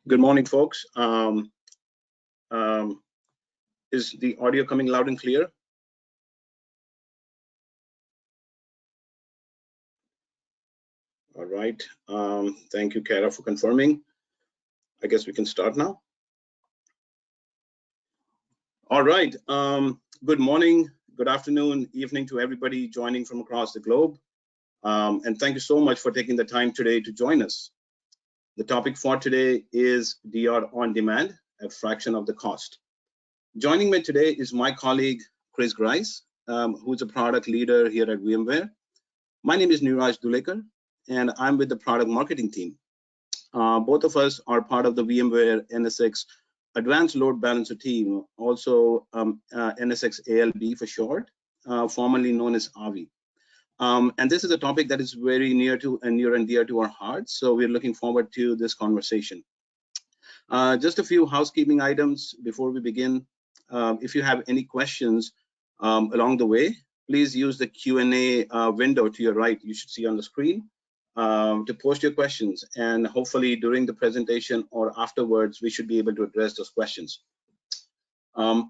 Good morning, folks. Is the audio coming loud and clear? All right. Thank you, Kara, for confirming. I guess we can start now. All right. Good morning, good afternoon, evening to everybody joining from across the globe. And thank you so much for taking the time today to join us. The topic for today is DR on demand, a fraction of the cost. Joining me today is my colleague, Chris Grice, who is a product leader here at VMware. My name is Niraj Dulekar, and I'm with the product marketing team. Both of us are part of the VMware NSX Advanced Load Balancer team, also NSX ALB for short, formerly known as AVI. And this is a topic that is very near and dear to our hearts, so we're looking forward to this conversation. Just a few housekeeping items before we begin. If you have any questions along the way, please use the Q&A window to your right, you should see on the screen, to post your questions. And hopefully during the presentation or afterwards, we should be able to address those questions.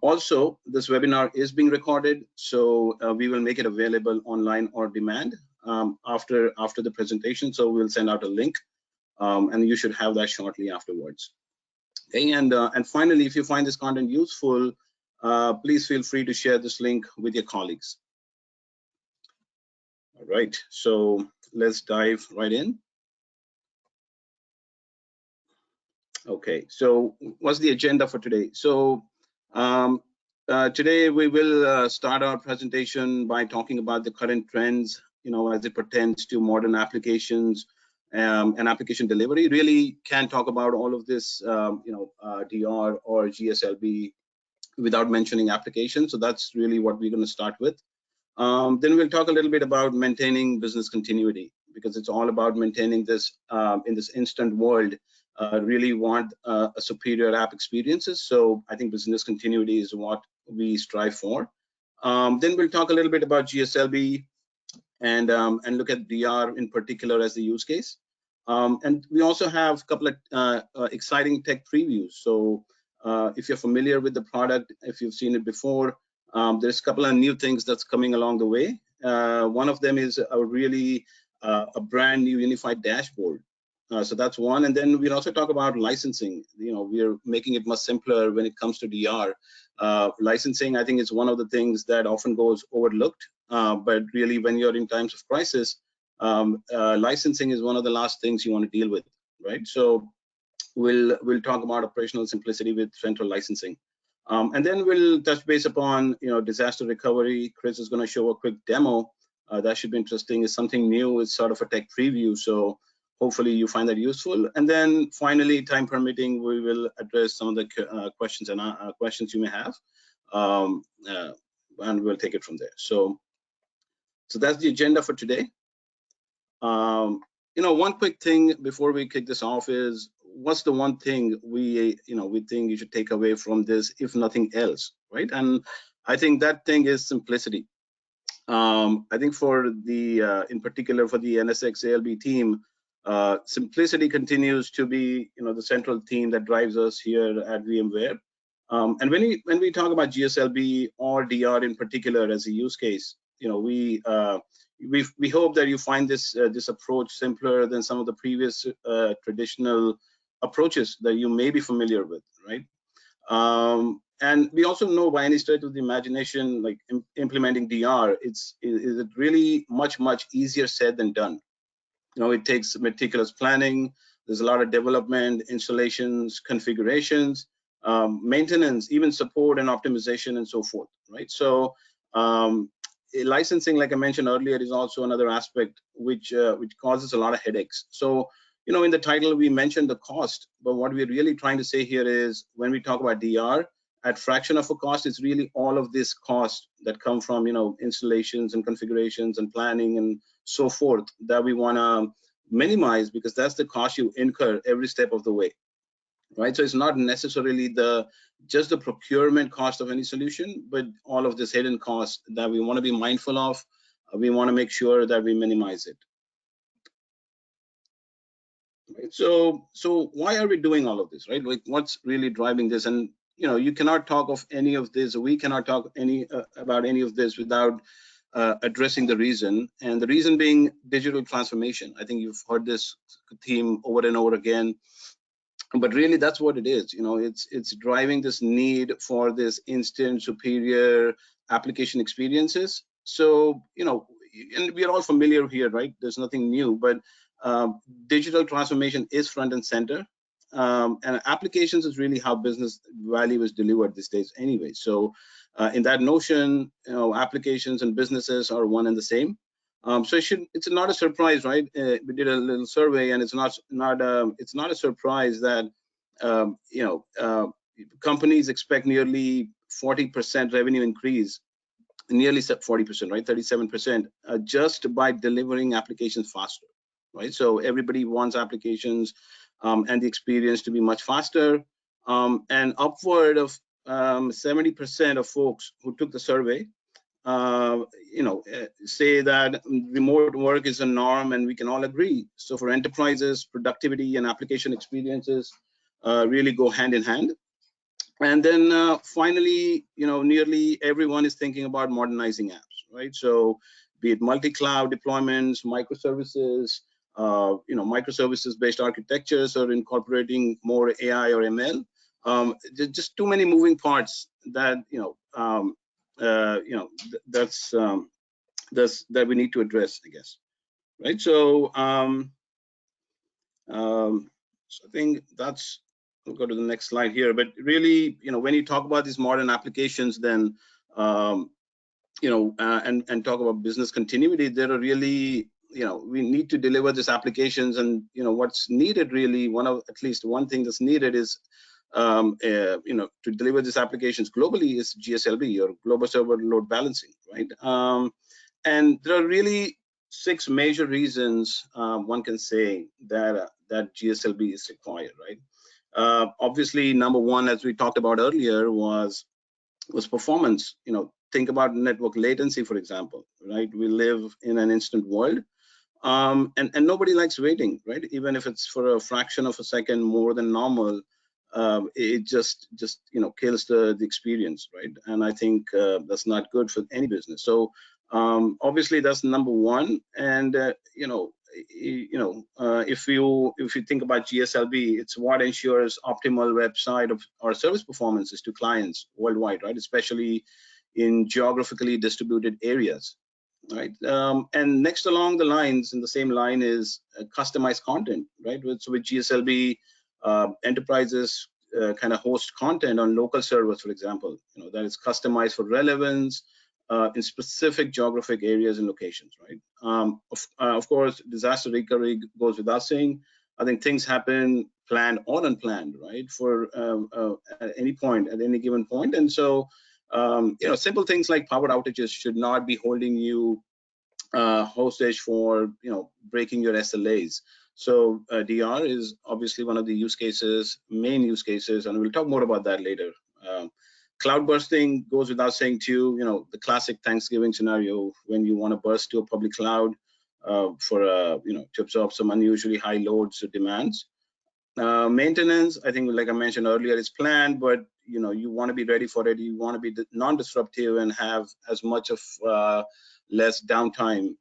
Also, this webinar is being recorded, so we will make it available online or demand after the presentation. So we'll send out a link, and you should have that shortly afterwards. Okay, and finally, if you find this content useful, please feel free to share this link with your colleagues. All right, so let's dive right in. Okay, so what's the agenda for today? So today we will start our presentation by talking about the current trends, as it pertains to modern applications and application delivery. Really can't talk about all of this, DR or GSLB without mentioning applications. So that's really what we're going to start with. Then we'll talk a little bit about maintaining business continuity, because it's all about maintaining this in this instant world. Really want a superior app experiences. So I think business continuity is what we strive for. Then we'll talk a little bit about GSLB and look at DR in particular as the use case. And we also have a couple of exciting tech previews. So if you're familiar with the product, if you've seen it before, there's a couple of new things that's coming along the way. One of them is a really a brand new unified dashboard. So that's one. And then we'll also talk about licensing. We're making it much simpler when it comes to DR. Licensing, I think, is one of the things that often goes overlooked. But really, when you're in times of crisis, licensing is one of the last things you want to deal with, right? So we'll talk about operational simplicity with central licensing. And then we'll touch base upon disaster recovery. Chris is going to show a quick demo. That should be interesting. It's something new. It's sort of a tech preview. So hopefully you find that useful. And then finally, time permitting, we will address some of the questions and questions you may have, and we'll take it from there. So that's the agenda for today. One quick thing before we kick this off is, what's the one thing we think you should take away from this, if nothing else, right? And I think that thing is simplicity. I think for the in particular for the NSX ALB team, simplicity continues to be the central theme that drives us here at VMware. And when we talk about GSLB or DR in particular as a use case, we hope that you find this this approach simpler than some of the previous traditional approaches that you may be familiar with, right? And we also know, by any stretch of the imagination, like implementing DR, is really much easier said than done. It takes meticulous planning. There's a lot of development, installations, configurations, maintenance, even support and optimization, and so forth, right? So licensing, like I mentioned earlier, is also another aspect which causes a lot of headaches. So in the title we mentioned the cost, but what we're really trying to say here is, when we talk about DR at fraction of a cost, it's really all of this cost that come from installations and configurations and planning and so forth that we want to minimize, because that's the cost you incur every step of the way, right? So it's not necessarily just the procurement cost of any solution, but all of this hidden cost that we want to be mindful of. We want to make sure that we minimize it. Right? So why are we doing all of this, right? Like, what's really driving this? And you cannot talk of any of this. We cannot talk about any of this without addressing the reason, and the reason being digital transformation. I think you've heard this theme over and over again, but really that's what it is. It's driving this need for this instant, superior application experiences. So and we are all familiar here, right? There's nothing new, but digital transformation is front and center, and applications is really how business value is delivered these days anyway. So in that notion, applications and businesses are one and the same. So it's not a surprise, right? We did a little survey, and it's not a surprise that companies expect nearly 40% revenue increase, nearly 40%, right? 37%, just by delivering applications faster, right? So everybody wants applications and the experience to be much faster, and upward of 70% of folks who took the survey say that remote work is a norm, and we can all agree. So for enterprises, productivity and application experiences really go hand in hand. And then finally, nearly everyone is thinking about modernizing apps, right? So be it multi-cloud deployments, microservices, microservices-based architectures, or incorporating more AI or ML. There's just too many moving parts that that's that we need to address, I guess, right? So so I think that's. We'll go to the next slide here. But really, when you talk about these modern applications, then and talk about business continuity, there are really we need to deliver these applications, and what's needed really, at least one thing that's needed is to deliver these applications globally is GSLB, or global server load balancing, right? And there are really 6 major reasons one can say that GSLB is required, right? Obviously, number one, as we talked about earlier, was performance. Think about network latency, for example, right? We live in an instant world, and nobody likes waiting, right? Even if it's for a fraction of a second more than normal, it just kills the experience, right? And I think that's not good for any business. So obviously that's number one. And if you think about GSLB, it's what ensures optimal website or service performances to clients worldwide, right? Especially in geographically distributed areas, right? And next along the lines, in the same line, is customized content, right? So with GSLB, enterprises kind of host content on local servers, for example, that is customized for relevance in specific geographic areas and locations, right? Of course, disaster recovery goes without saying. I think things happen planned or unplanned, right? For at any point, at any given point. And so, simple things like power outages should not be holding you hostage for breaking your SLAs. So DR is obviously one of the main use cases, and we'll talk more about that later. Cloud bursting goes without saying too. The classic Thanksgiving scenario when you want to burst to a public cloud to absorb some unusually high loads or demands. Maintenance, I think, like I mentioned earlier, is planned, but you want to be ready for it. You want to be non-disruptive and have as much of less downtime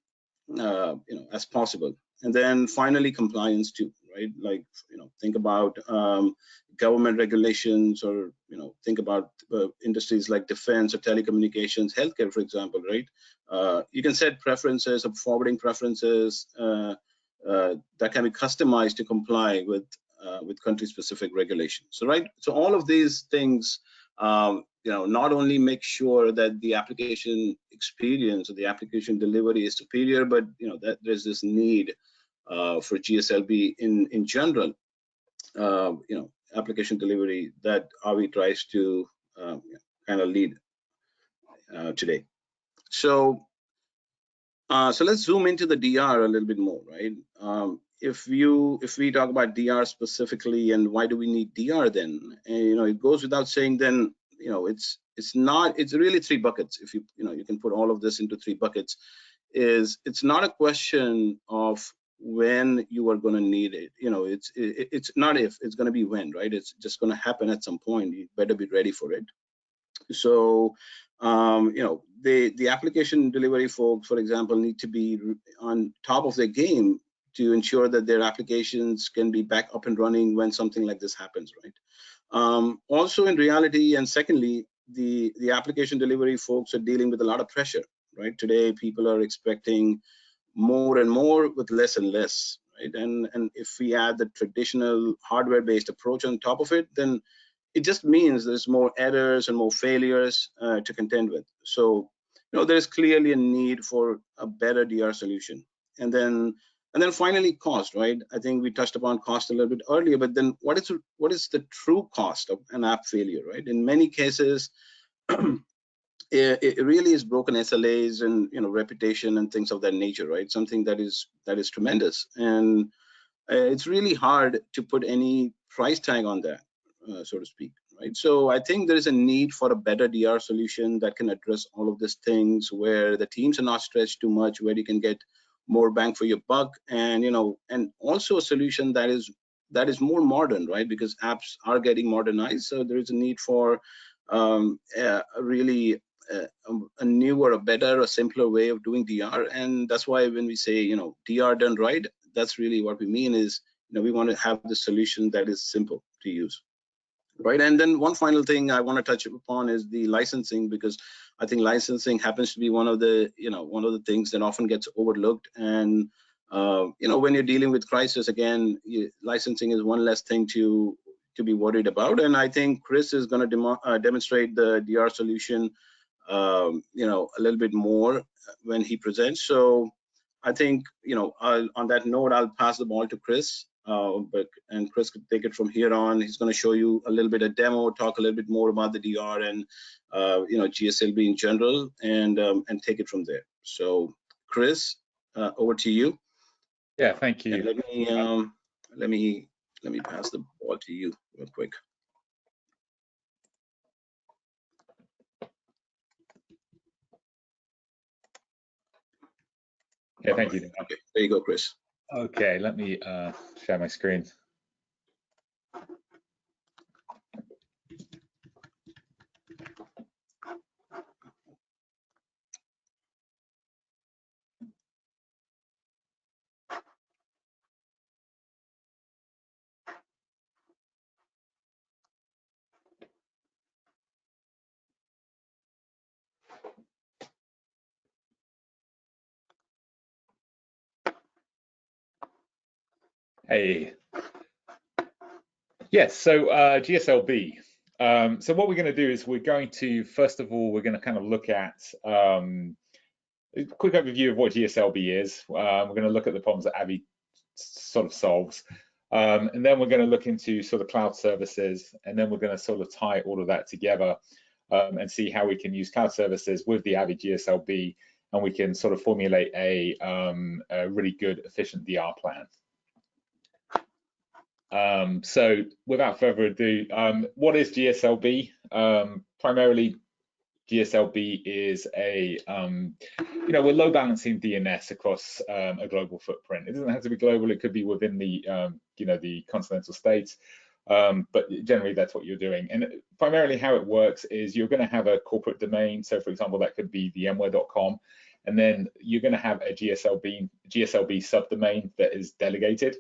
as possible. And then finally, compliance too, right? Like think about government regulations, or think about industries like defense or telecommunications, healthcare, for example, right? You can set preferences of forwarding preferences that can be customized to comply with country-specific regulations. So right, so all of these things not only make sure that the application experience or the application delivery is superior, but that there's this need for GSLB in general, application delivery that Avi tries to kind of lead today. So let's zoom into the DR a little bit more, right? If we talk about DR specifically, and why do we need DR then? And it goes without saying then, it's really 3 buckets. If you can put all of this into 3 buckets. It's not a question of when you are going to need it. It's not if, it's going to be when, right? It's just going to happen at some point. You better be ready for it. So the application delivery folks, for example, need to be on top of their game to ensure that their applications can be back up and running when something like this happens, right? Also, in reality, and secondly, the application delivery folks are dealing with a lot of pressure, right? Today, people are expecting more and more with less and less, right? And if we add the traditional hardware-based approach on top of it, then it just means there's more errors and more failures to contend with. So, there's clearly a need for a better DR solution. And then finally, cost, right? I think we touched upon cost a little bit earlier, but then what is the true cost of an app failure, right? In many cases, it really is broken SLAs and reputation and things of that nature, right? Something that is tremendous, and it's really hard to put any price tag on that, so to speak, right? So I think there is a need for a better DR solution that can address all of these things, where the teams are not stretched too much, where you can get more bang for your buck, and and also a solution that is more modern, right? Because apps are getting modernized, so there is a need for really a newer, a better, a simpler way of doing DR. And that's why when we say DR done right, that's really what we mean is we want to have the solution that is simple to use, right? And then one final thing I want to touch upon is the licensing, because I think licensing happens to be one of the things that often gets overlooked. And when you're dealing with crisis, again, licensing is one less thing to be worried about. And I think Chris is going to demonstrate the DR solution a little bit more when he presents. So I think on that note, I'll pass the ball to Chris, and Chris could take it from here on. He's going to show you a little bit of demo, talk a little bit more about the DR and GSLB in general, and take it from there. So Chris, over to you. Yeah, thank you. And let me pass the ball to you real quick. Yeah, thank you. Okay, there you go, Chris. Okay, let me share my screen. Hey. Yes, so GSLB. So what we're going to do is we're going to, first of all, we're going to kind of look at a quick overview of what GSLB is. We're going to look at the problems that Avi sort of solves. And then we're going to look into sort of cloud services, and then we're going to sort of tie all of that together and see how we can use cloud services with the Avi GSLB, and we can sort of formulate a really good, efficient DR plan. So without further ado, what is GSLB? Primarily, GSLB is a, we're load balancing DNS across a global footprint. It doesn't have to be global, it could be within the, the continental states, but generally that's what you're doing. And primarily how it works is you're going to have a corporate domain. So for example, that could be VMware.com. And then you're going to have a GSLB subdomain that is delegated.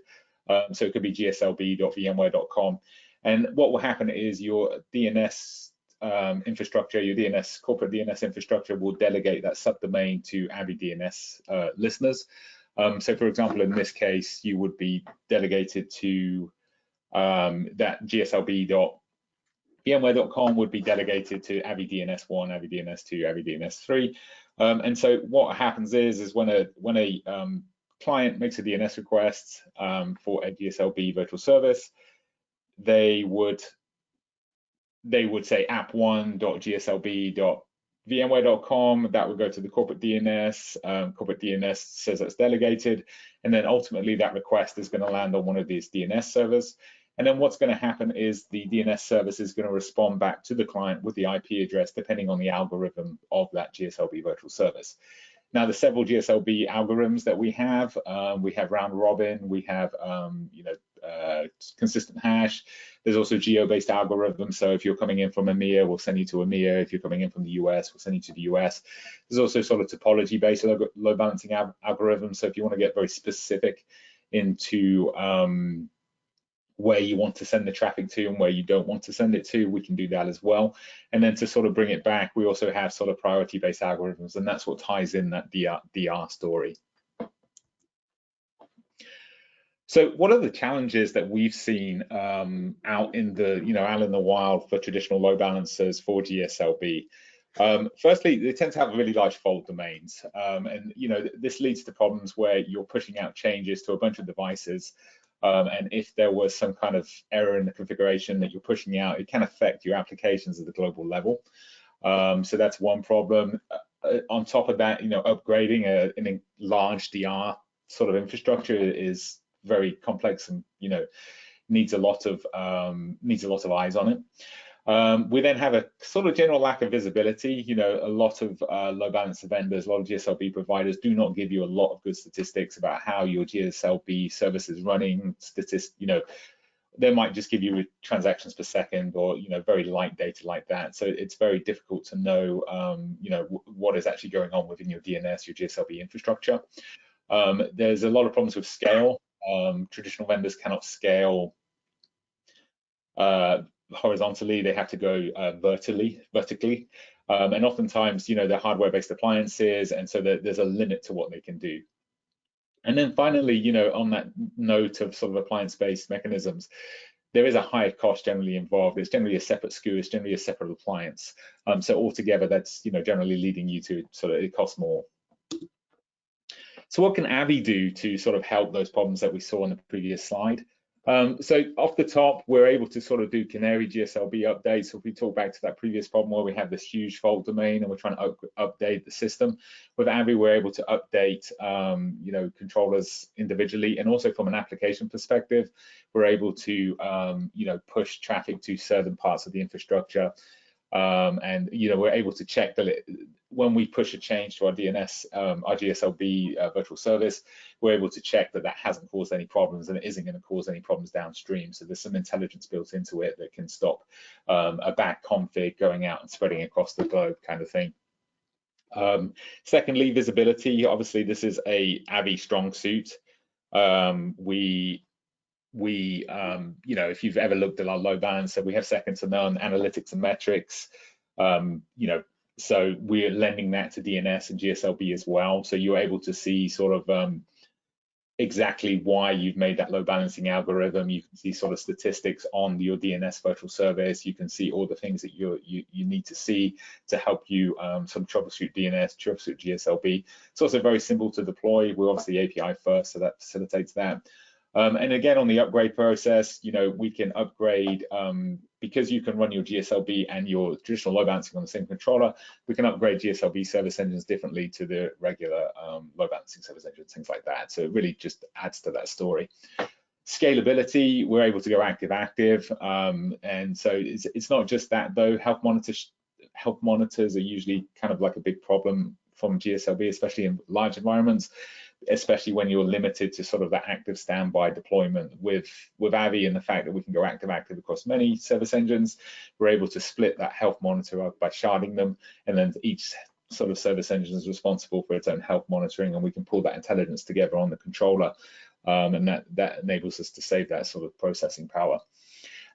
So it could be gslb.vmware.com. And what will happen is your DNS infrastructure, your corporate DNS infrastructure will delegate that subdomain to Avi DNS listeners. So for example, in this case, you would be delegated to that gslb.vmware.com would be delegated to Avi DNS1, Avi DNS2, Avi DNS3. And so what happens is when a client makes a DNS request for a GSLB virtual service, they would say app1.gslb.vmware.com. That would go to the corporate DNS. Corporate DNS says that's delegated, and then ultimately that request is going to land on one of these DNS servers. And then what's going to happen is the DNS service is going to respond back to the client with the IP address, depending on the algorithm of that GSLB virtual service. Now, there's several GSLB algorithms that we have. We have round robin, we have consistent hash. There's also geo-based algorithms. So if you're coming in from EMEA, we'll send you to EMEA. If you're coming in from the US, we'll send you to the US. There's also sort of topology-based load balancing algorithms. So if you want to get very specific into where you want to send the traffic to and where you don't want to send it to, we can do that as well. And then to sort of bring it back, we also have sort of priority-based algorithms, and that's what ties in that DR story. So what are the challenges that we've seen out in the wild for traditional load balancers for GSLB? Firstly, they tend to have really large fault domains, and this leads to problems where you're pushing out changes to a bunch of devices. And if there was some kind of error in the configuration that you're pushing out, it can affect your applications at the global level. So that's one problem. On top of that, upgrading an enlarged DR sort of infrastructure is very complex and needs a lot of eyes on it. We then have a sort of general lack of visibility. A lot of load balancer vendors, a lot of GSLB providers do not give you a lot of good statistics about how your GSLB service is running. They might just give you transactions per second or very light data like that. So it's very difficult to know what is actually going on within your DNS, your GSLB infrastructure. There's a lot of problems with scale. Traditional vendors cannot scale horizontally, they have to go vertically, and oftentimes they're hardware-based appliances, and so there's a limit to what they can do. And then finally, on that note of sort of appliance-based mechanisms, there is a higher cost generally involved. It's generally a separate SKU, it's generally a separate appliance. So altogether, that's generally leading you to sort of it costs more. So what can Avi do to sort of help those problems that we saw on the previous slide? So off the top, we're able to sort of do canary GSLB updates. So if we talk back to that previous problem where we have this huge fault domain and we're trying to update the system, with Avi, we're able to update controllers individually, and also from an application perspective, we're able to push traffic to certain parts of the infrastructure. And we're able to check that when we push a change to our DNS, our GSLB virtual service, we're able to check that hasn't caused any problems and it isn't going to cause any problems downstream. So there's some intelligence built into it that can stop a bad config going out and spreading across the globe, kind of thing. Secondly, visibility. Obviously, this is a Avi strong suit. If you've ever looked at our load balancer, we have second to none analytics and metrics. So we're lending that to DNS and GSLB as well. So you're able to see sort of exactly why you've made that load balancing algorithm. You can see sort of statistics on your DNS virtual service. You can see all the things that you need to see to help you sort of troubleshoot DNS, troubleshoot GSLB. It's also very simple to deploy. We're obviously API first, so that facilitates that. And again, on the upgrade process, we can upgrade because you can run your GSLB and your traditional load balancing on the same controller. We can upgrade GSLB service engines differently to the regular load balancing service engines, things like that. So it really just adds to that story. Scalability, we're able to go active, and so it's not just that though. Health monitors are usually kind of like a big problem from GSLB, especially in large environments, especially when you're limited to sort of that active standby deployment. With Avi and the fact that we can go active across many service engines, we're able to split that health monitor up by sharding them, and then each sort of service engine is responsible for its own health monitoring, and we can pull that intelligence together on the controller, and that enables us to save that sort of processing power.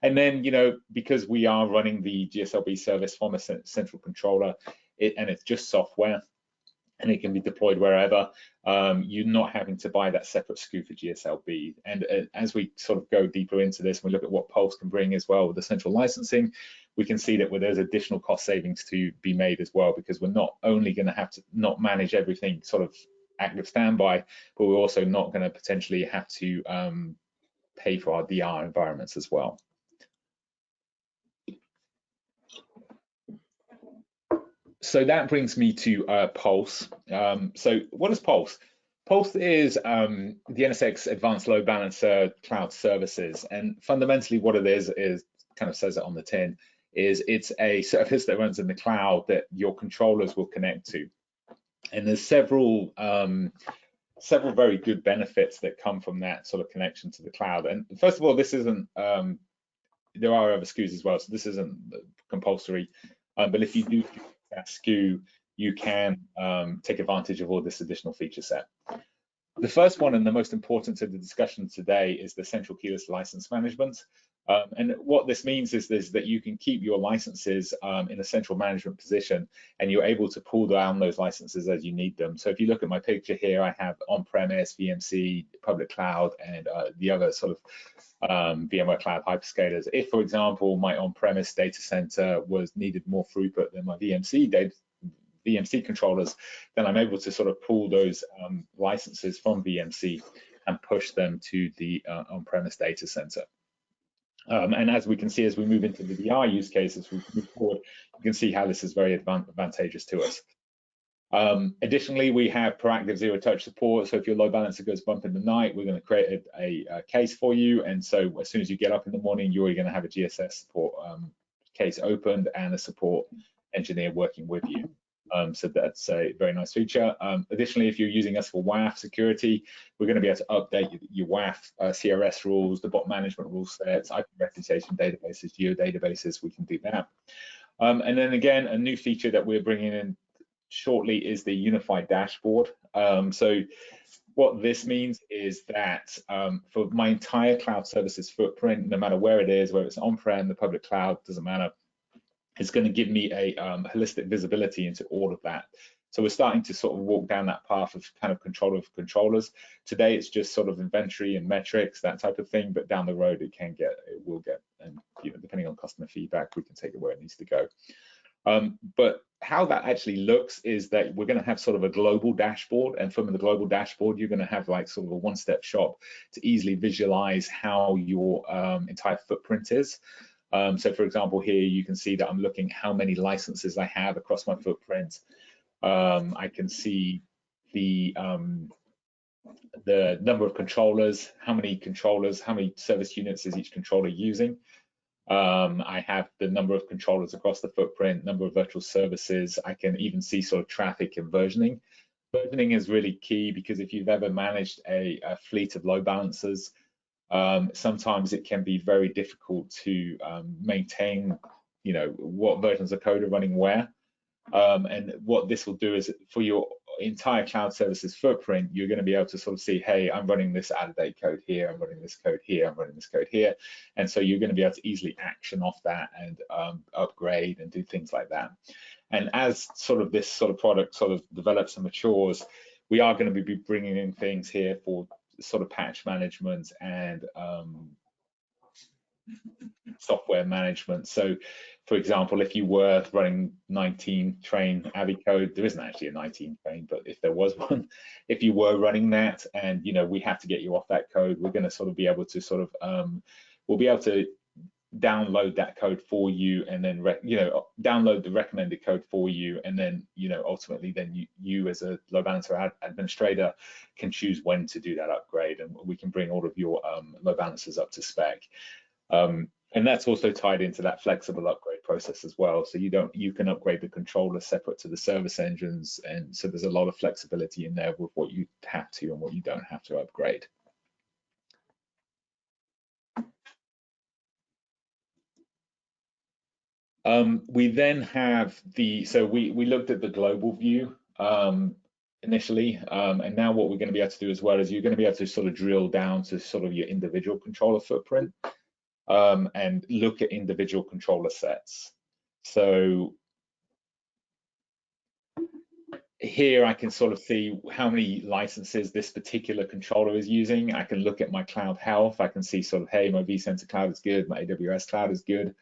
And then, because we are running the GSLB service from a central controller, and it's just software, and it can be deployed wherever, you're not having to buy that separate SKU for GSLB. And as we sort of go deeper into this, and we look at what Pulse can bring as well with the central licensing, we can see that there's additional cost savings to be made as well, because we're not only going to have to not manage everything sort of active standby, but we're also not going to potentially have to pay for our DR environments as well. So that brings me to Pulse. So what is Pulse? Pulse is the NSX Advanced Load Balancer Cloud Services, and fundamentally what it is kind of says it on the tin, is it's a service that runs in the cloud that your controllers will connect to. And there's several very good benefits that come from that sort of connection to the cloud. And first of all, this isn't, there are other SKUs as well, so this isn't compulsory, but if you do that SKU, you can take advantage of all this additional feature set. The first one, and the most important to the discussion today, is the central keyless license management. And what this means is that you can keep your licenses in a central management position, and you're able to pull down those licenses as you need them. So if you look at my picture here, I have on-premise, VMC, public cloud, and the other sort of VMware Cloud hyperscalers. If, for example, my on-premise data center needed more throughput than my VMC controllers, then I'm able to sort of pull those licenses from VMC and push them to the on-premise data center. And as we can see, as we move into the VR use cases, we move forward, you can see how this is very advantageous to us. Additionally, we have proactive zero-touch support. So if your load balancer goes bump in the night, we're going to create a case for you. And so as soon as you get up in the morning, you're going to have a GSS support case opened and a support engineer working with you. So that's a very nice feature. Additionally, if you're using us for WAF security, we're going to be able to update your WAF CRS rules, the bot management rule sets, IP reputation databases, geo databases. We can do that. And then again, a new feature that we're bringing in shortly is the unified dashboard. So what this means is that for my entire cloud services footprint, no matter where it is, whether it's on-prem, the public cloud, doesn't matter, it's going to give me a holistic visibility into all of that. So we're starting to sort of walk down that path of kind of control of controllers. Today, it's just sort of inventory and metrics, that type of thing. But down the road, it will get, and depending on customer feedback, we can take it where it needs to go. But how that actually looks is that we're going to have sort of a global dashboard, and from the global dashboard, you're going to have like sort of a one-step shop to easily visualize how your entire footprint is. So for example, here you can see that I'm looking how many licenses I have across my footprint. I can see the number of controllers, how many service units is each controller using. I have the number of controllers across the footprint, number of virtual services. I can even see sort of traffic and versioning. Versioning is really key because if you've ever managed a fleet of load balancers, sometimes it can be very difficult to maintain, what versions of code are running where. And what this will do is for your entire cloud services footprint, you're going to be able to sort of see, hey, I'm running this out-of-date code here, I'm running this code here, I'm running this code here. And so you're going to be able to easily action off that and upgrade and do things like that. And as sort of this sort of product sort of develops and matures, we are going to be bringing in things here for sort of patch management and software management. So for example, if you were running 19 train Avi code, there isn't actually a 19 train, but if there was one, if you were running that and we have to get you off that code, we're going to sort of be able to sort of we'll be able to download that code for you and then download the recommended code for you, and then ultimately then you as a load balancer administrator can choose when to do that upgrade, and we can bring all of your load balancers up to spec. And that's also tied into that flexible upgrade process as well. So you can upgrade the controller separate to the service engines, and so there's a lot of flexibility in there with what you have to and what you don't have to upgrade. We then have so we looked at the global view initially, and now what we're going to be able to do as well is you're going to be able to sort of drill down to sort of your individual controller footprint and look at individual controller sets. So here I can sort of see how many licenses this particular controller is using. I can look at my cloud health. I can see sort of, hey, my vCenter cloud is good, my AWS cloud is good.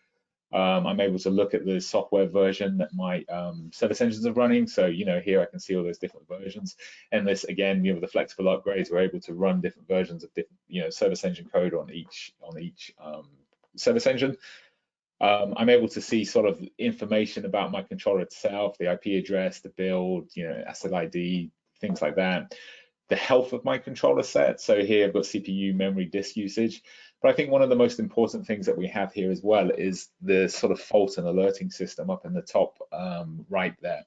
I'm able to look at the software version that my service engines are running. So, here I can see all those different versions. And this, again, the flexible upgrades, we're able to run different versions of different, service engine code on each service engine. I'm able to see sort of information about my controller itself, the IP address, the build, asset ID, things like that. The health of my controller set. So here I've got CPU, memory, disk usage. But I think one of the most important things that we have here as well is the sort of fault and alerting system up in the top right there.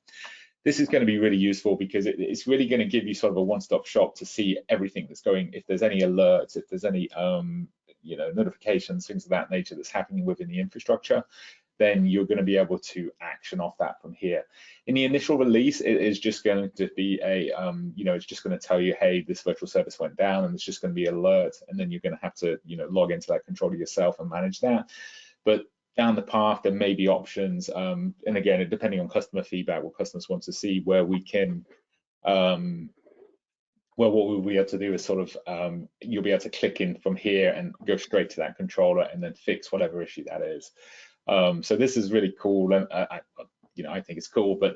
this is going to be really useful because it's really going to give you sort of a one-stop shop to see everything that's going, if there's any alerts, if there's any notifications, things of that nature that's happening within the infrastructure, then you're going to be able to action off that from here. In the initial release, it is just going to be a, it's just going to tell you, hey, this virtual service went down, and it's just going to be an alert, and then you're going to have to, log into that controller yourself and manage that. But down the path, there may be options, and again, depending on customer feedback, what customers want to see, where we can, well, what we'll be able to do is sort of, you'll be able to click in from here and go straight to that controller and then fix whatever issue that is. So this is really cool, and I think it's cool, but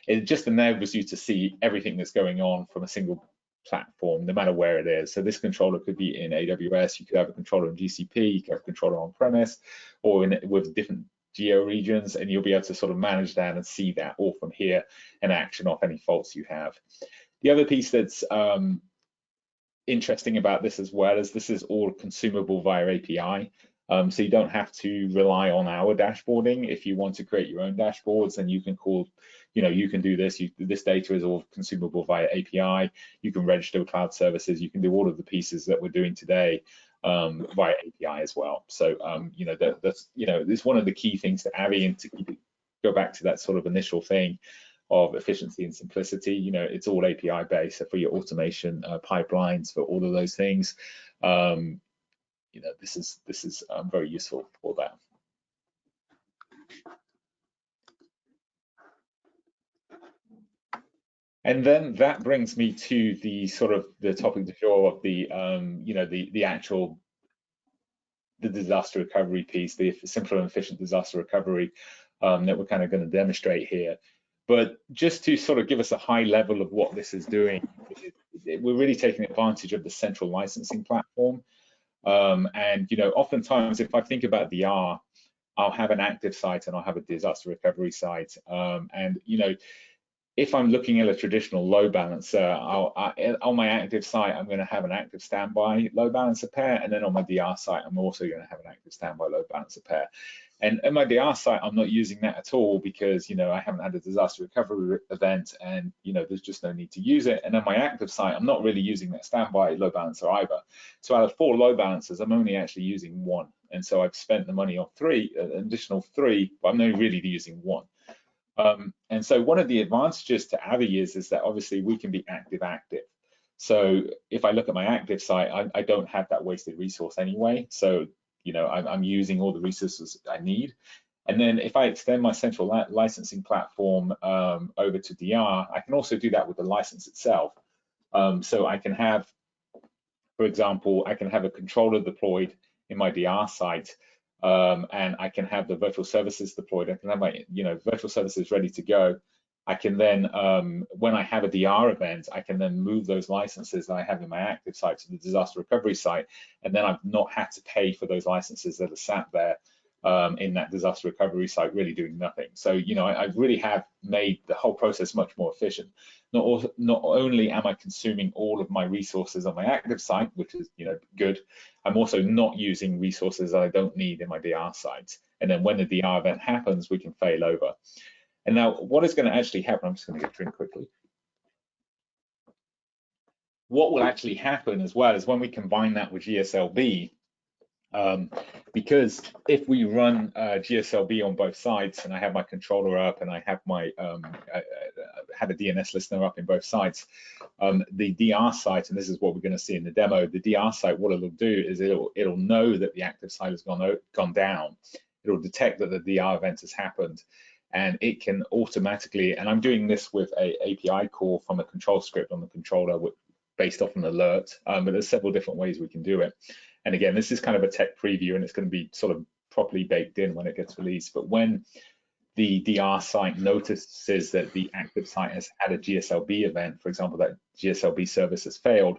it just enables you to see everything that's going on from a single platform, no matter where it is. So this controller could be in AWS, you could have a controller in GCP, you could have a controller on premise, or with different geo regions, and you'll be able to sort of manage that and see that all from here and action off any faults you have. The other piece that's interesting about this as well is this is all consumable via API. So you don't have to rely on our dashboarding. If you want to create your own dashboards, then you can call, you can do this. This data is all consumable via API. You can register with cloud services. You can do all of the pieces that we're doing today via API as well. So, that's it's one of the key things to Avi, and to go back to that sort of initial thing of efficiency and simplicity. It's all API based. So for your automation pipelines, for all of those things. This is very useful for that. And then that brings me to the sort of the topic du jour of the the disaster recovery piece, the simple and efficient disaster recovery that we're kind of going to demonstrate here. But just to sort of give us a high level of what this is doing, we're really taking advantage of the central licensing platform. And oftentimes, if I think about DR, I'll have an active site and I'll have a disaster recovery site. And if I'm looking at a traditional load balancer, on my active site, I'm going to have an active standby load balancer pair, and then on my DR site, I'm also going to have an active standby load balancer pair. And at my DR site, I'm not using that at all because I haven't had a disaster recovery event, and there's just no need to use it. And on my active site, I'm not really using that standby load balancer either. So out of 4 load balancers, I'm only actually using 1, and so I've spent the money on 3, an additional 3, but I'm only really using 1. And so one of the advantages to Avi is that obviously we can be active. So if I look at my active site, I don't have that wasted resource anyway. So I'm using all the resources I need. And then if I extend my central licensing platform over to DR, I can also do that with the license itself. So I can have, for example, I can have a controller deployed in my DR site, and I can have the virtual services deployed. I can have my virtual services ready to go. I can then, when I have a DR event, I can then move those licenses that I have in my active site to the disaster recovery site, and then I've not had to pay for those licenses that are sat there in that disaster recovery site, really doing nothing. So I really have made the whole process much more efficient. Not only am I consuming all of my resources on my active site, which is good, I'm also not using resources that I don't need in my DR sites. And then when the DR event happens, we can fail over. And now what is going to actually happen, I'm just going to get a drink quickly. What will actually happen as well is when we combine that with GSLB, because if we run GSLB on both sides, and I have my controller up and I have my I have a DNS listener up in both sites, the DR site, and this is what we're going to see in the demo, the DR site, what it'll do is it'll know that the active site has gone down. It'll detect that the DR event has happened, and it can automatically, and I'm doing this with a API call from a control script on the controller based off an alert, but there's several different ways we can do it. And again, this is kind of a tech preview, and it's going to be sort of properly baked in when it gets released. But when the DR site notices that the active site has had a GSLB event, for example, that GSLB service has failed,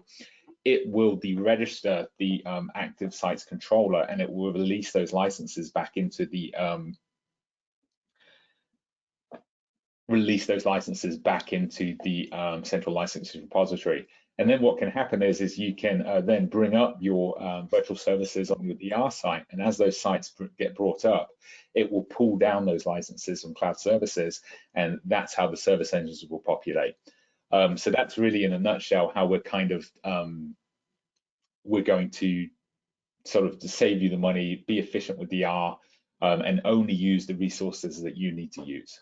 it will deregister the active site's controller, and it will release those licenses back into the central licensing repository. And then what can happen is you can then bring up your virtual services on your DR site, and as those sites get brought up, it will pull down those licenses from cloud services, and that's how the service engines will populate. So that's really, in a nutshell, how we're kind of we're going to sort of to save you the money, be efficient with DR, and only use the resources that you need to use.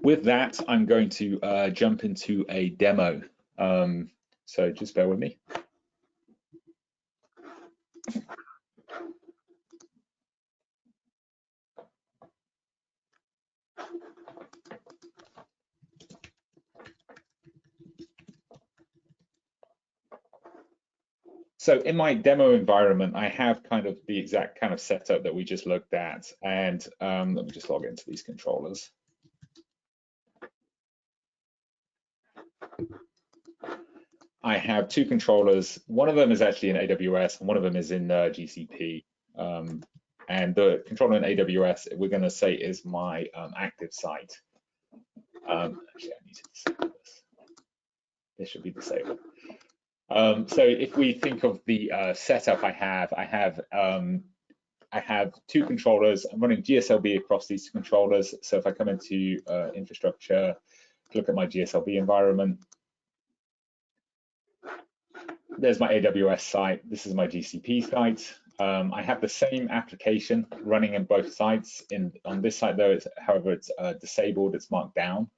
With that, I'm going to jump into a demo. So just bear with me. So in my demo environment, I have kind of the exact kind of setup that we just looked at. And let me just log into these controllers. I have two controllers. One of them is actually in AWS, and one of them is in GCP. And the controller in AWS, we're going to say, is my active site. Actually, I need to disable this. This should be disabled. So if we think of the setup I have two controllers. I'm running GSLB across these two controllers. So if I come into infrastructure, look at my GSLB environment, there's my AWS site. This is my GCP site. I have the same application running in both sites. On this site, though, however, it's disabled. It's marked down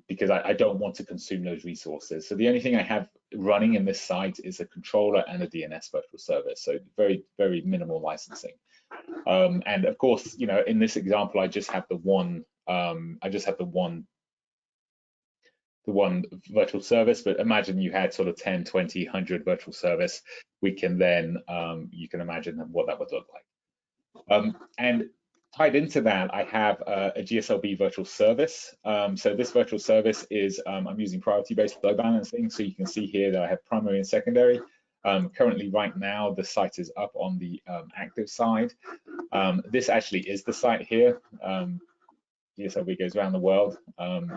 because I don't want to consume those resources. So the only thing I have running in this site is a controller and a DNS virtual service. So very, very minimal licensing. And of course, you know, in this example, I just have the one. The one virtual service, but imagine you had sort of 10, 20, 100 virtual service. We can then, you can imagine what that would look like. And tied into that, I have a GSLB virtual service. So this virtual service is, I'm using priority-based load balancing. So you can see here that I have primary and secondary. Currently, right now, the site is up on the active side. This actually is the site here. GSLB goes around the world.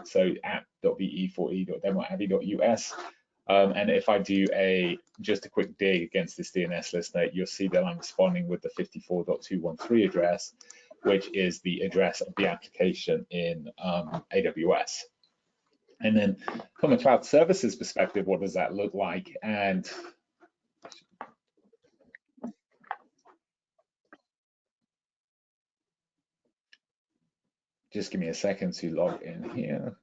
So app.ve4e.demo.avi.us. And if I do just a quick dig against this DNS listener, you'll see that I'm responding with the 54.213 address, which is the address of the application in AWS. And then from a cloud services perspective, what does that look like? And just give me a second to log in here.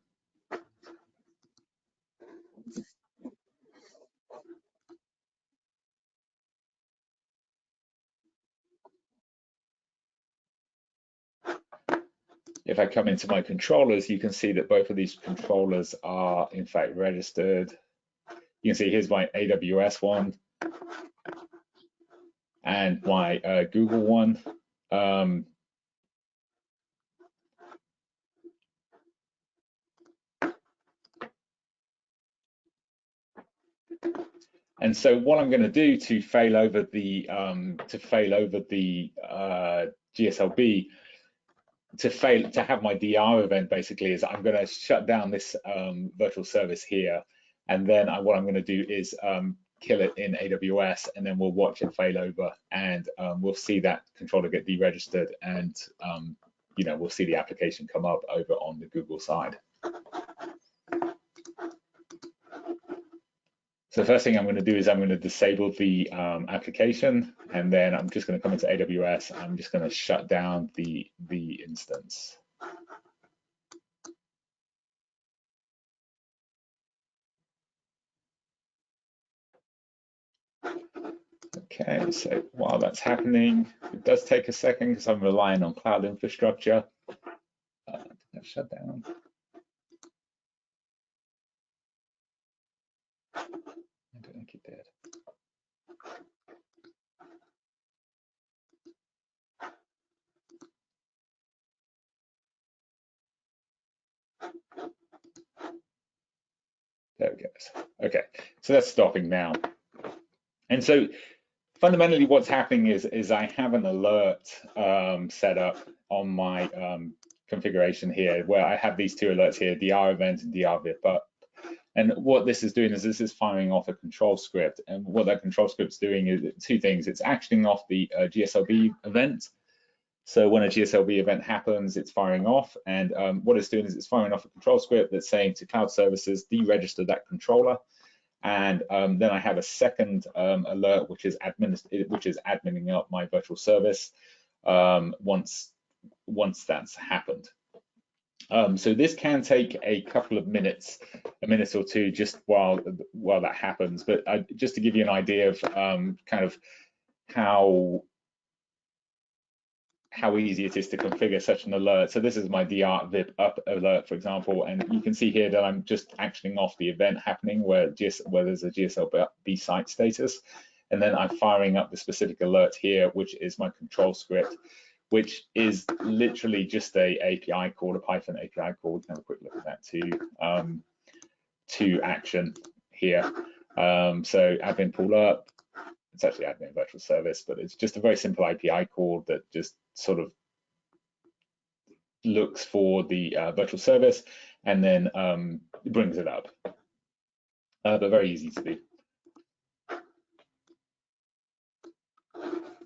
If I come into my controllers, you can see that both of these controllers are in fact registered. You can see here's my AWS one and my Google one. And so what I'm going to do to fail over the GSLB, to have my DR event basically, is I'm going to shut down this virtual service here, and then what I'm going to do is kill it in AWS, and then we'll watch it fail over, and we'll see that controller get deregistered, and you know, we'll see the application come up over on the Google side. So the first thing I'm going to do is I'm going to disable the application, and then I'm just going to come into AWS. I'm just going to shut down the instance. Okay, so while that's happening, it does take a second because I'm relying on cloud infrastructure. Did that shut down? I don't think it did. There it goes. Okay, so that's stopping now. And so fundamentally what's happening is I have an alert set up on my configuration here where I have these two alerts here, DR event and DR VIP up. And what this is doing is this is firing off a control script. And what that control script's doing is two things. It's actioning off the GSLB event. So when a GSLB event happens, it's firing off. And what it's doing is it's firing off a control script that's saying to cloud services, deregister that controller. And then I have a second alert, which is adminning up my virtual service once that's happened. So this can take a couple of minutes, a minute or two, just while that happens. But just to give you an idea of kind of how easy it is to configure such an alert. So this is my DR VIP up alert, for example, and you can see here that I'm just actioning off the event happening where there's a GSLB site status, and then I'm firing up the specific alert here, which is my control script, which is literally just a API call, a Python API call. We can have a quick look at that too, to action here. So admin pull up, it's actually admin virtual service, but it's just a very simple API call that just sort of looks for the virtual service and then brings it up, but very easy to do.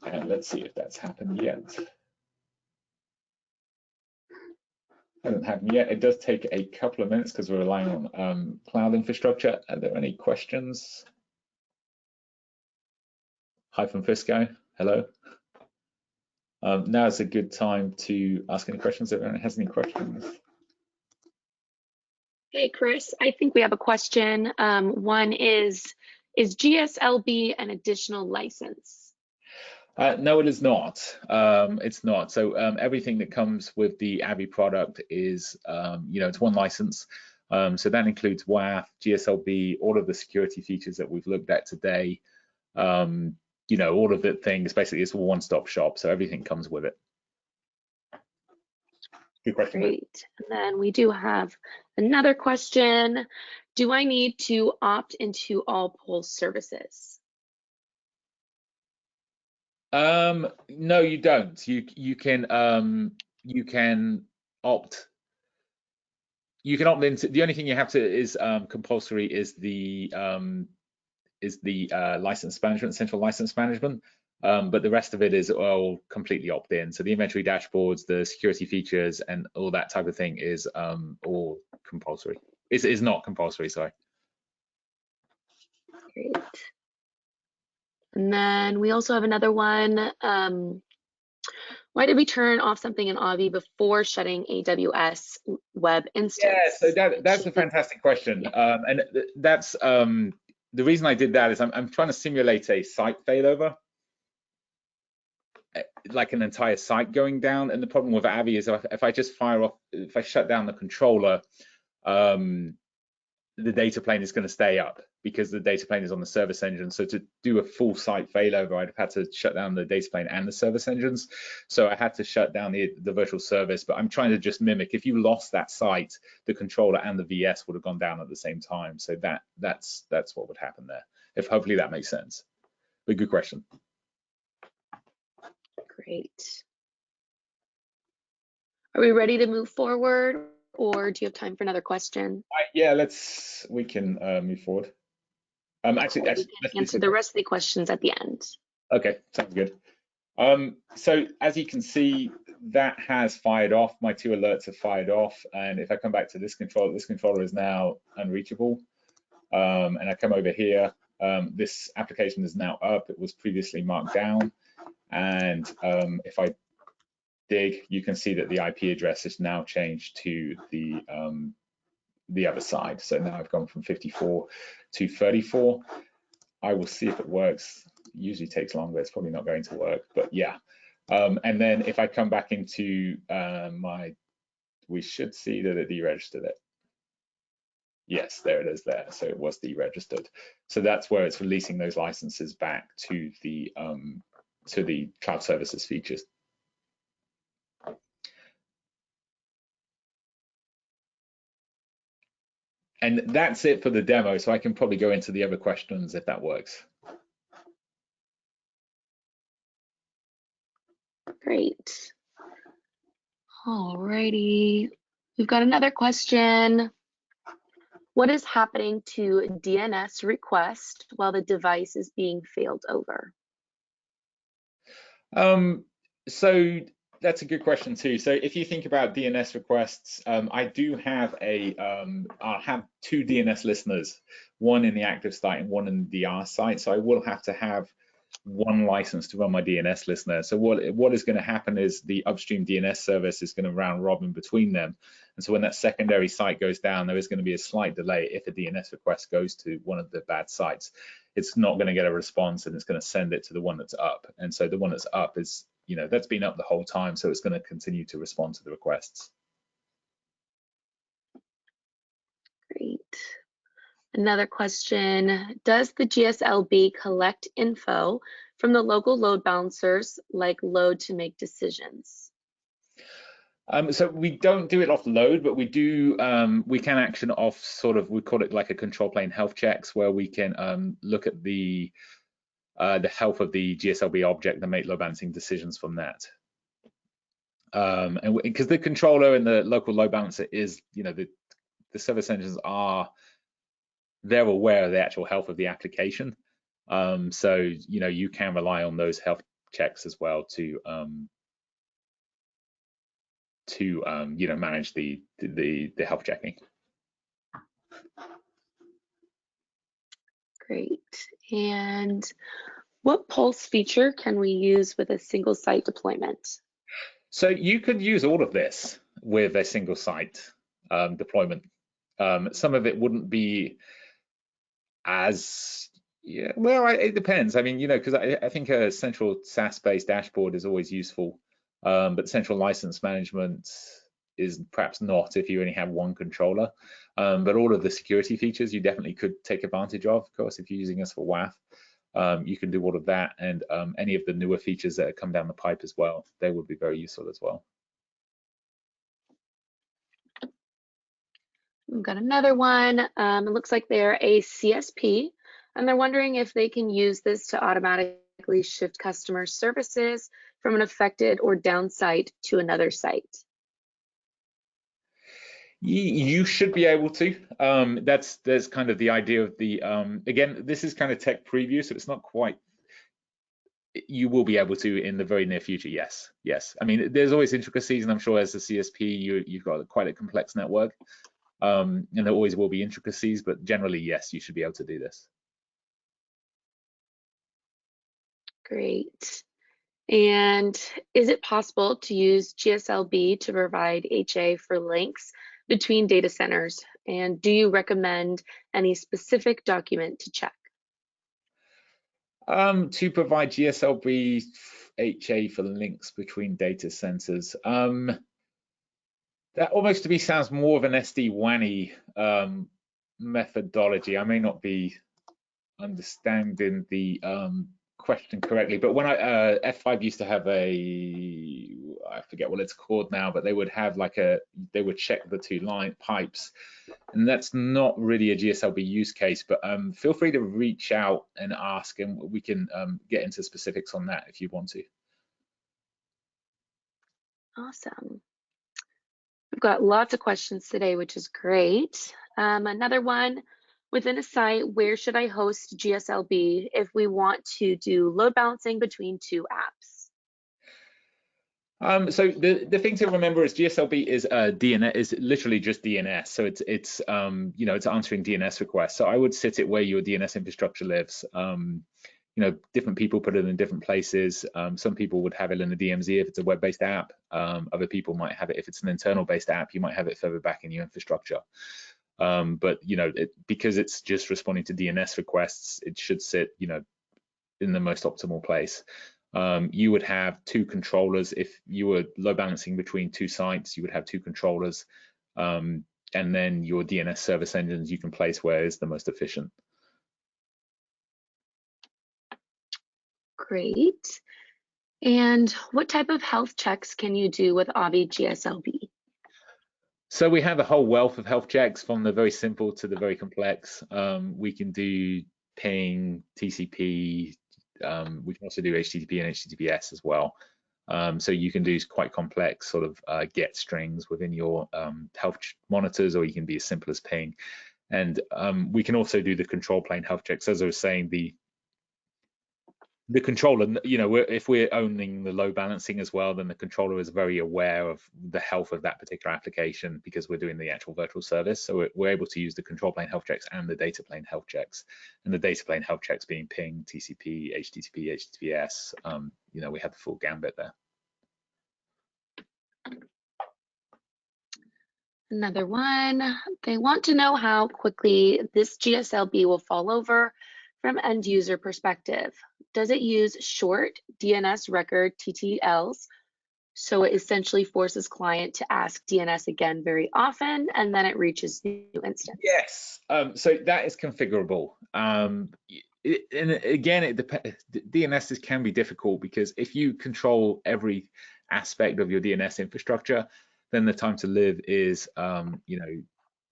And let's see if that's happened yet. Hasn't happened yet. It does take a couple of minutes because we're relying on cloud infrastructure. Are there any questions? Hyphen Frisco, hello. Now is a good time to ask any questions if anyone has any questions. Hey, Chris, I think we have a question. One is GSLB an additional license? No, it is not. It's not. So everything that comes with the Avi product is, it's one license. So that includes WAF, GSLB, all of the security features that we've looked at today. All of the things. Basically, it's a one-stop shop. So everything comes with it. Good question. Great. And then we do have another question. Do I need to opt into all Pulse services? No, you don't. You can opt. You can opt into. The only thing you have to is compulsory is the license management, central license management. But the rest of it is all completely opt-in. So the inventory dashboards, the security features, and all that type of thing is all compulsory. Is not compulsory. Sorry. Great. And then we also have another one. Why did we turn off something in Avi before shutting AWS web instance? Yeah, so that's a fantastic question. Yeah. And that's the reason I did that is I'm trying to simulate a site failover, like an entire site going down. And the problem with Avi is if I just if I shut down the controller, the data plane is going to stay up because the data plane is on the service engine. So to do a full site failover, I'd have had to shut down the data plane and the service engines. So I had to shut down the virtual service, but I'm trying to just mimic, if you lost that site, the controller and the VS would have gone down at the same time. So that's what would happen there. If hopefully that makes sense. But good question. Great. Are we ready to move forward? Or do you have time for another question? Yeah, we can move forward. Actually, let's answer the rest of the questions at the end. Okay, sounds good. So as you can see, that has fired off. My two alerts have fired off. And if I come back to this controller is now unreachable. And I come over here, this application is now up. It was previously marked down. And if I dig, you can see that the IP address is now changed to the other side. So now I've gone from 54 to 34. I will see if it works. It usually takes longer. It's probably not going to work, but yeah. And then if I come back into we should see that it deregistered it. Yes, there it is there. So it was deregistered. So that's where it's releasing those licenses back to the cloud services features. And that's it for the demo. So I can probably go into the other questions if that works. Great. Alrighty. We've got another question. What is happening to DNS request while the device is being failed over? So that's a good question too. So if you think about DNS requests, I do have I have two DNS listeners, one in the active site and one in the DR site. So I will have to have one license to run my DNS listener. So what is going to happen is the upstream DNS service is going to round robin between them. And so when that secondary site goes down, there is going to be a slight delay if a DNS request goes to one of the bad sites. It's not going to get a response and it's going to send it to the one that's up. And so the one that's up is, that's been up the whole time. So it's going to continue to respond to the requests. Great. Another question, does the GSLB collect info from the local load balancers like load to make decisions? So we don't do it off load, but we do. We can action off sort of, we call it like a control plane health checks, where we can look at the health of the GSLB object and make load balancing decisions from that. And because the controller and the local load balancer is, the service engines they're aware of the actual health of the application. So you can rely on those health checks as well to manage the health checking. Great. And what pulse feature can we use with a single site deployment? So you could use all of this with a single site deployment. Some of it wouldn't be as, it depends. I mean, because I think a central SaaS-based dashboard is always useful. But central license management is perhaps not if you only have one controller. But all of the security features you definitely could take advantage of course, if you're using us for WAF. You can do all of that, and any of the newer features that come down the pipe as well, they would be very useful as well. We've got another one. It looks like they're a CSP, and they're wondering if they can use this to automatically shift customer services from an affected or down site to another site. You should be able to. That's kind of the idea of the, again, this is kind of tech preview, so it's not quite, you will be able to in the very near future, yes. I mean, there's always intricacies, and I'm sure as a CSP, you've got quite a complex network, and there always will be intricacies, but generally, yes, you should be able to do this. Great. And is it possible to use GSLB to provide HA for links between data centers? And do you recommend any specific document to check? To provide GSLB HA for links between data centers. That almost to me sounds more of an SD-WAN-y methodology. I may not be understanding the question correctly, but when F5 used to have I forget what it's called now, but they would have they would check the two line pipes, and that's not really a GSLB use case, but feel free to reach out and ask, and we can get into specifics on that if you want to. Awesome. We've got lots of questions today, which is great. Another one, within a site, where should I host GSLB if we want to do load balancing between two apps? So the thing to remember is GSLB is DNS, is literally just DNS. So it's it's answering DNS requests. So I would sit it where your DNS infrastructure lives. Different people put it in different places. Some people would have it in the DMZ if it's a web-based app. Other people might have it if it's an internal-based app. You might have it further back in your infrastructure. But because it's just responding to DNS requests, it should sit in the most optimal place. You would have two controllers. If you were load balancing between two sites, you would have two controllers, and then your DNS service engines you can place where is the most efficient. Great. And what type of health checks can you do with Avi GSLB? So we have a whole wealth of health checks, from the very simple to the very complex. We can do ping, TCP. We can also do HTTP and HTTPS as well. So you can do quite complex sort of get strings within your health monitors, or you can be as simple as ping. And we can also do the control plane health checks. As I was saying, the controller, if we're owning the load balancing as well, then the controller is very aware of the health of that particular application because we're doing the actual virtual service. So we're able to use the control plane health checks and the data plane health checks. And the data plane health checks being ping, TCP, HTTP, HTTPS. We have the full gambit there. Another one, they want to know how quickly this GSLB will fall over from end user perspective. Does it use short DNS record TTLs? So it essentially forces client to ask DNS again very often, and then it reaches new instance. Yes, so that is configurable. And again, it depends. DNSs can be difficult because if you control every aspect of your DNS infrastructure, then the time to live is,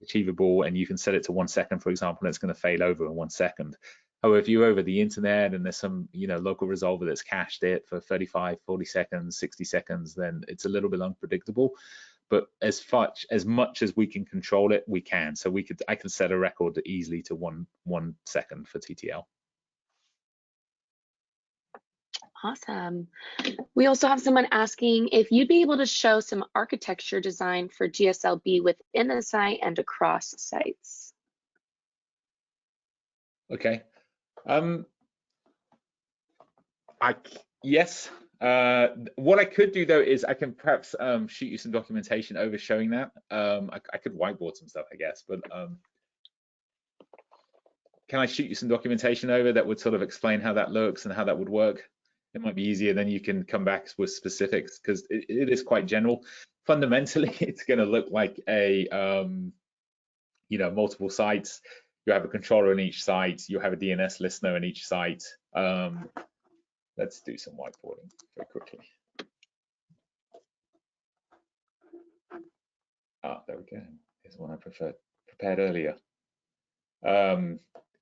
achievable, and you can set it to 1 second, for example, and it's going to fail over in 1 second. However, if you're over the internet and there's some, local resolver that's cached it for 35, 40 seconds, 60 seconds, then it's a little bit unpredictable. But as much as we can control it, we can. So I can set a record easily to one second for TTL. Awesome. We also have someone asking if you'd be able to show some architecture design for GSLB within the site and across sites. Okay. Yes. What I could do though is I can perhaps shoot you some documentation over showing that. I could whiteboard some stuff, I guess, but can I shoot you some documentation over that would sort of explain how that looks and how that would work? It might be easier, then you can come back with specifics because it is quite general. Fundamentally, it's going to look like a multiple sites. You have a controller in each site. You have a DNS listener in each site. Let's do some whiteboarding very quickly. There we go. Here's one I prepared earlier.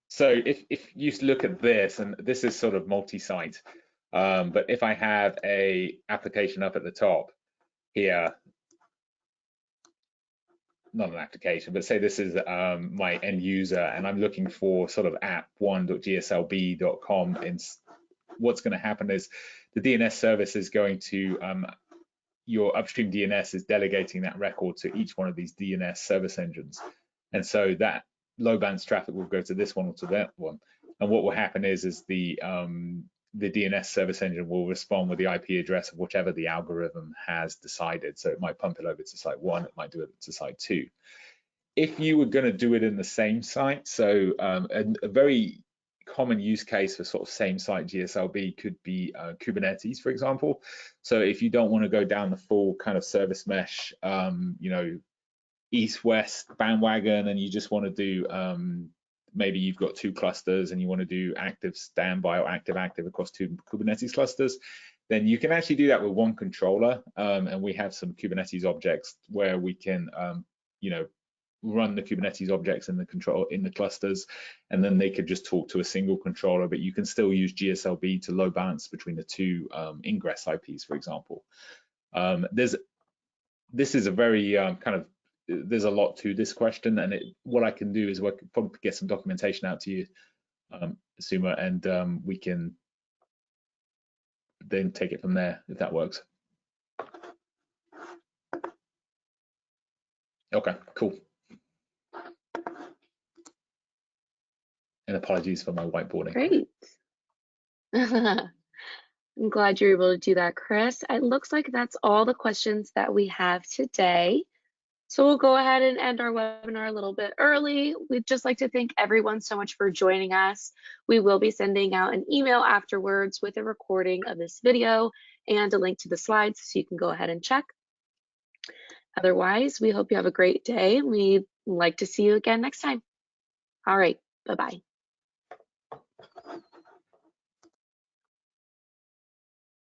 So if you look at this, and this is sort of multi-site, but if I have a application up at the top here, not an application, but say this is my end user, and I'm looking for sort of app1.gslb.com, and what's going to happen is the DNS service is going to, your upstream DNS is delegating that record to each one of these DNS service engines. And so that low balance traffic will go to this one or to that one. And what will happen is the DNS service engine will respond with the IP address of whichever the algorithm has decided. So it might pump it over to site 1, it might do it to site 2. If you were going to do it in the same site, so a very common use case for sort of same site GSLB could be Kubernetes, for example. So if you don't want to go down the full kind of service mesh, east-west bandwagon, and you just want to do maybe you've got 2 clusters and you want to do active standby or active across 2 Kubernetes clusters, then you can actually do that with 1 controller. And we have some Kubernetes objects where we can, run the Kubernetes objects in the clusters, and then they could just talk to a single controller, but you can still use GSLB to load balance between the 2 ingress IPs, for example. This is a very there's a lot to this question, and what I can do is probably get some documentation out to you, Suma, and we can then take it from there if that works. Okay, cool. And apologies for my whiteboarding. Great. I'm glad you're able to do that, Chris. It looks like that's all the questions that we have today. So we'll go ahead and end our webinar a little bit early. We'd just like to thank everyone so much for joining us. We will be sending out an email afterwards with a recording of this video and a link to the slides so you can go ahead and check. Otherwise, we hope you have a great day. We'd like to see you again next time. All right, bye-bye.